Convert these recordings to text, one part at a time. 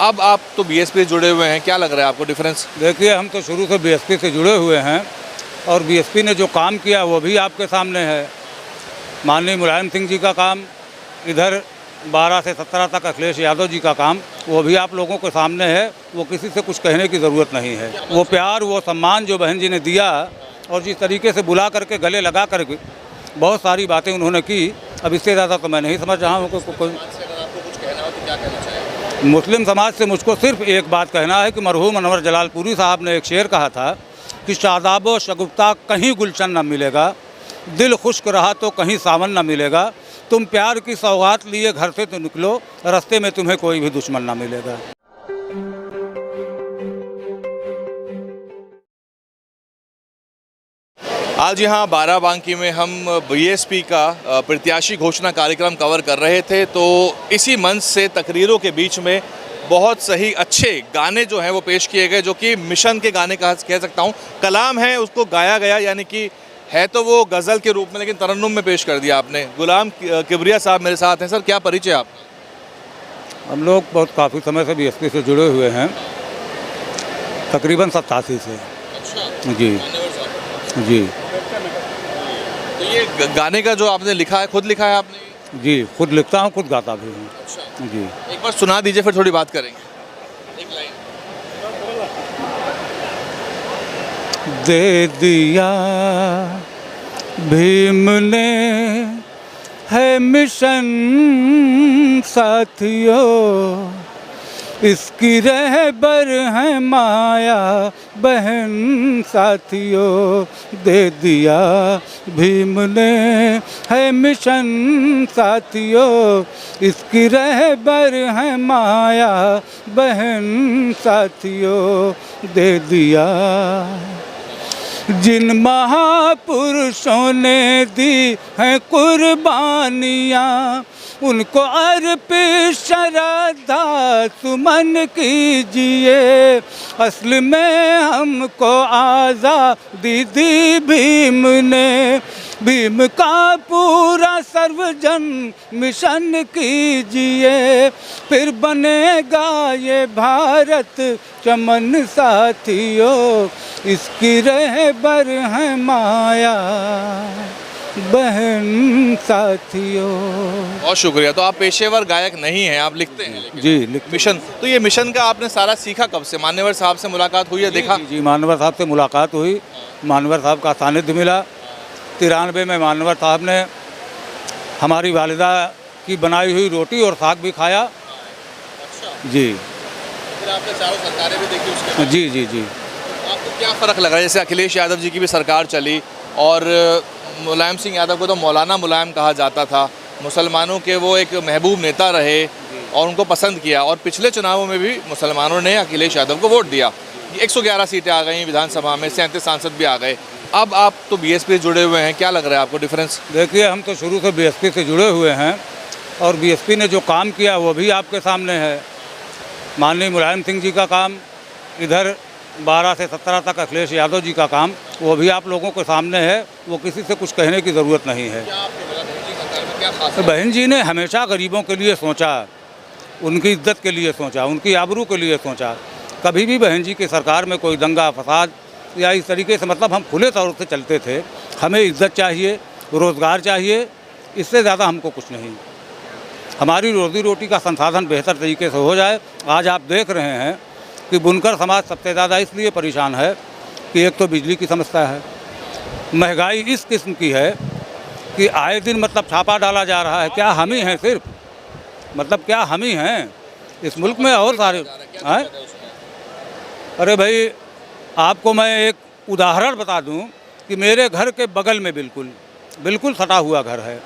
अब आप तो बीएसपी से जुड़े हुए हैं, क्या लग रहा है आपको डिफरेंस? देखिए, हम तो शुरू से बीएसपी से जुड़े हुए हैं और बीएसपी ने जो काम किया वो भी आपके सामने है। माननीय मुलायम सिंह जी का काम, इधर 12 से 17 तक अखिलेश यादव जी का काम, वो भी आप लोगों के सामने है। वो किसी से कुछ कहने की ज़रूरत नहीं है। वो प्यार, वो सम्मान जो बहन जी ने दिया और जिस तरीके से बुला करके गले लगा करके बहुत सारी बातें उन्होंने की, अब इससे ज़्यादा तो मैं नहीं समझ रहा हूँ कोई। मुस्लिम समाज से मुझको सिर्फ एक बात कहना है कि मरहूम अनवर जलालपुरी साहब ने एक शेर कहा था कि शादाब शगुफ्ता कहीं गुलशन न मिलेगा, दिल खुश्क रहा तो कहीं सावन न मिलेगा, तुम प्यार की सौगात लिए घर से तो निकलो, रास्ते में तुम्हें कोई भी दुश्मन न मिलेगा। आज यहाँ बाराबांकी में हम बीएसपी का प्रत्याशी घोषणा कार्यक्रम कवर कर रहे थे, तो इसी मंच से तकरीरों के बीच में बहुत सही अच्छे गाने जो हैं वो पेश किए गए, जो कि मिशन के गाने कह सकता हूँ। कलाम है उसको गाया गया, यानी कि है तो वो गज़ल के रूप में, लेकिन तरन्नुम में पेश कर दिया आपने। गुलाम किबरिया साहब मेरे साथ हैं। सर, क्या परिचय आप? हम लोग बहुत काफ़ी समय से बीएसपी से जुड़े हुए हैं, तकरीबन 87 से। अच्छा जी जी। तो ये गाने का जो आपने लिखा है, खुद लिखा है आपने? जी, खुद लिखता हूँ, खुद गाता भी हूँ। अच्छा जी। एक बार सुना दीजिए, फिर थोड़ी बात करेंगे। एक लाइन। दे दिया भीम ने है मिशन साथियों, इसकी रहबर है माया बहन साथियों। दे दिया भीम ने है मिशन साथियों, इसकी रहबर है माया बहन साथियों। दे दिया जिन महापुरुषों ने दी हैं कुर्बानियाँ, उनको अर्पित श्रद्धा सुमन कीजिए। असल में हमको आज़ादी दी भीम ने, भीम का पूरा सर्वजन मिशन कीजिए, फिर बनेगा ये भारत चमन साथियों, इसकी रहबर है माया बहन साथियों। बहुत शुक्रिया। तो आप पेशेवर गायक नहीं हैं, आप लिखते हैं? जी, मिशन, तो ये मिशन का आपने सारा सीखा कब से? मान्यवर साहब से मुलाकात हुई है, देखा? जी, मान्यवर साहब से मुलाकात हुई, मान्यवर साहब का सानिध्य मिला। 93 में मान्यवर साहब ने हमारी वालिदा की बनाई हुई रोटी और साग भी खाया। अच्छा जी। फिर आपने चारों सरकारें भी देखी उसके बाद? जी जी जी। आपको क्या फ़र्क लग रहा है? जैसे अखिलेश यादव जी की भी सरकार चली और मुलायम सिंह यादव को तो मौलाना मुलायम कहा जाता था, मुसलमानों के वो एक महबूब नेता रहे और उनको पसंद किया, और पिछले चुनावों में भी मुसलमानों ने अखिलेश यादव को वोट दिया। 111 सीटें आ गई विधानसभा में, 37 सांसद भी आ गए। अब आप तो बीएसपी से जुड़े हुए हैं, क्या लग रहा है आपको डिफरेंस? देखिए, हम तो शुरू से बीएसपी से जुड़े हुए हैं और बीएसपी ने जो काम किया वो भी आपके सामने है। माननीय मुलायम सिंह जी का काम, इधर 12 से 17 तक अखिलेश यादव जी का काम, वो भी आप लोगों के सामने है। वो किसी से कुछ कहने की ज़रूरत नहीं है। तो बहन जी ने हमेशा गरीबों के लिए सोचा, उनकी इज्जत के लिए सोचा, उनकी आबरू के लिए सोचा। कभी भी बहन जी की सरकार में कोई दंगा फसाद या इस तरीके से, मतलब हम खुले तौर से चलते थे। हमें इज्जत चाहिए, रोज़गार चाहिए, इससे ज़्यादा हमको कुछ नहीं। हमारी रोज़ी रोटी का संसाधन बेहतर तरीके से हो जाए। आज आप देख रहे हैं कि बुनकर समाज सबसे ज़्यादा इसलिए परेशान है कि एक तो बिजली की समस्या है, महंगाई इस किस्म की है कि आए दिन मतलब छापा डाला जा रहा है। क्या हम ही हैं सिर्फ, मतलब क्या हम ही हैं इस मुल्क में? और सारे हैं। अरे भाई, आपको मैं एक उदाहरण बता दूं कि मेरे घर के बगल में बिल्कुल सटा हुआ घर है।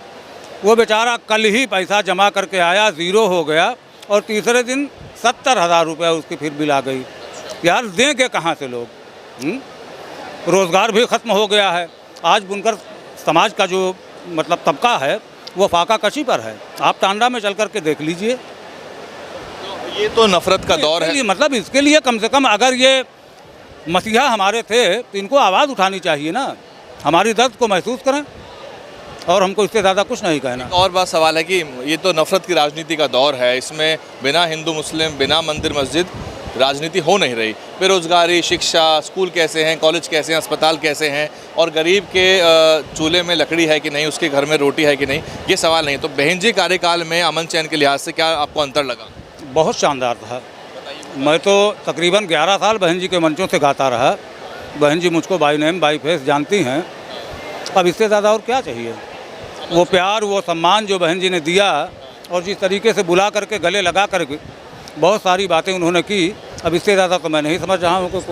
वो बेचारा कल ही पैसा जमा करके आया, ज़ीरो हो गया, और तीसरे दिन 70,000 रुपये उसकी फिर बिल आ गई। यार, देंगे कहाँ से लोग? रोज़गार भी ख़त्म हो गया है। आज बुनकर समाज का जो मतलब तबका है वो फाका कशी पर है। आप टांडा में चल कर के देख लीजिए। तो ये तो नफ़रत का दौर है। मतलब इसके लिए कम से कम अगर ये मसीहा हमारे थे तो इनको आवाज़ उठानी चाहिए ना, हमारी दर्द को महसूस करें। और हमको इससे ज़्यादा कुछ नहीं कहना। और बात सवाल है कि ये तो नफरत की राजनीति का दौर है, इसमें बिना हिंदू मुस्लिम, बिना मंदिर मस्जिद राजनीति हो नहीं रही। बेरोजगारी, शिक्षा, स्कूल कैसे हैं, कॉलेज कैसे हैं, अस्पताल कैसे हैं, और गरीब के चूल्हे में लकड़ी है कि नहीं, उसके घर में रोटी है कि नहीं, ये सवाल नहीं। तो बहन जी कार्यकाल में अमन चैन के लिहाज से क्या आपको अंतर लगा? बहुत शानदार था। मैं तो तकरीबन 11 साल बहन जी के मंचों से गाता रहा। बहन जी मुझको बाई नेम बाई फेस जानती हैं। अब इससे ज़्यादा और क्या चाहिए? वो प्यार, वो सम्मान जो बहन जी ने दिया, और जिस तरीके से बुला करके गले लगा करके बहुत सारी बातें उन्होंने की, अब इससे ज़्यादा तो मैं नहीं समझ रहा हूँ।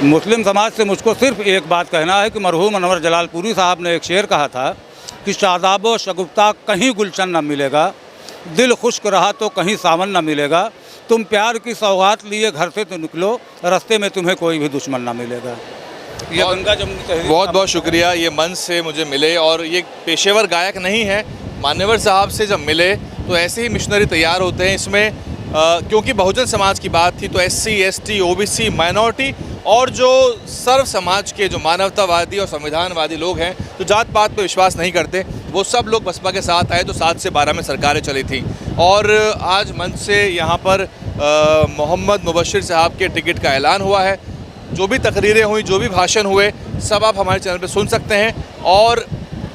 मुस्लिम समाज से मुझको सिर्फ एक बात कहना है कि मरहूम अनवर जलालपुरी साहब ने एक शेर कहा था कि शादाब व शगुफ्ता कहीं गुलशन न मिलेगा, दिल खुश्क रहा तो कहीं सावन न मिलेगा, तुम प्यार की सौगात लिए घर से तो निकलो, रास्ते में तुम्हें कोई भी दुश्मन न मिलेगा। ये गंगा जमुनी बहुत बहुत शुक्रिया, ये मंच से मुझे मिले, और ये पेशेवर गायक नहीं है। मान्यवर साहब से जब मिले तो ऐसे ही मिशनरी तैयार होते हैं इसमें, क्योंकि बहुजन समाज की बात थी तो SC, ST, OBC, माइनॉरिटी और जो सर्व समाज के जो मानवतावादी और संविधानवादी लोग हैं, जो जात पात पे विश्वास नहीं करते, वो सब लोग बसपा के साथ आए। तो 7 से 12 में सरकारें चली थी, और आज मंच से यहाँ पर मोहम्मद मुबशिर साहब के टिकट का ऐलान हुआ है। जो भी तकरीरें हुई, जो भी भाषण हुए, सब आप हमारे चैनल पे सुन सकते हैं। और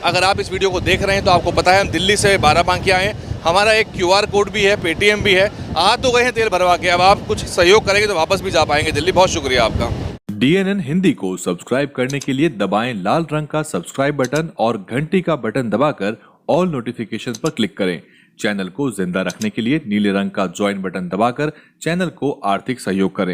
अगर आप इस वीडियो को देख रहे हैं तो आपको पता है हम दिल्ली से बाराबांकी आए हैं। हमारा एक QR कोड भी है, पेटीएम भी है। आ तो गए हैं तेल भरवा के, अब आप कुछ सहयोग करेंगे तो वापस भी जा पाएंगे दिल्ली। बहुत शुक्रिया आपका। DNN हिंदी को सब्सक्राइब करने के लिए दबाएं लाल रंग का सब्सक्राइब बटन और घंटी का बटन दबाकर ऑल नोटिफिकेशंस पर क्लिक करें। चैनल को जिंदा रखने के लिए नीले रंग का ज्वाइन बटन दबाकर चैनल को आर्थिक सहयोग करें।